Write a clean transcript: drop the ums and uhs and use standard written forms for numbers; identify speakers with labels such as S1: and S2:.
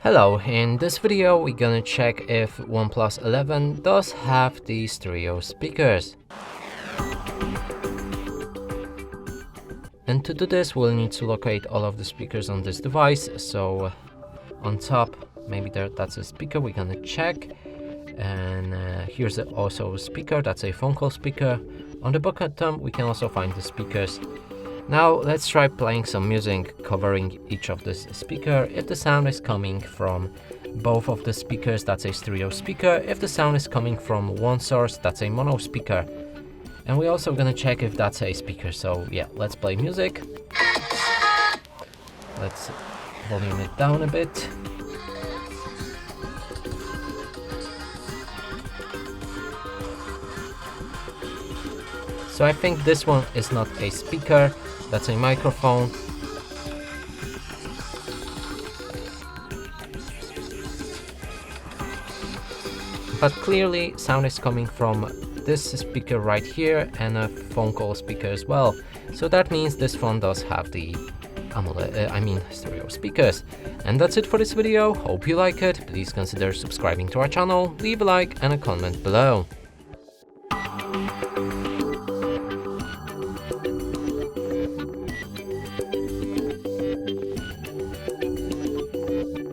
S1: Hello, in this video we're gonna check if OnePlus 11 does have the stereo speakers. And to do this we'll need to locate all of the speakers on this device. So on top, maybe that's a speaker we're gonna check. And here's also a speaker, that's a phone call speaker. On the bottom we can also find the speakers. Now let's try playing some music covering each of this speaker. If the sound is coming from both of the speakers, that's a stereo speaker. If the sound is coming from one source, that's a mono speaker. And we're also gonna check if that's a speaker. So yeah, let's play music. Let's volume it down a bit. So I think this one is not a speaker, that's a microphone. But clearly sound is coming from this speaker right here and a phone call speaker as well. So that means this phone does have the stereo speakers. And that's it for this video. Hope you like it. Please consider subscribing to our channel, leave a like and a comment below.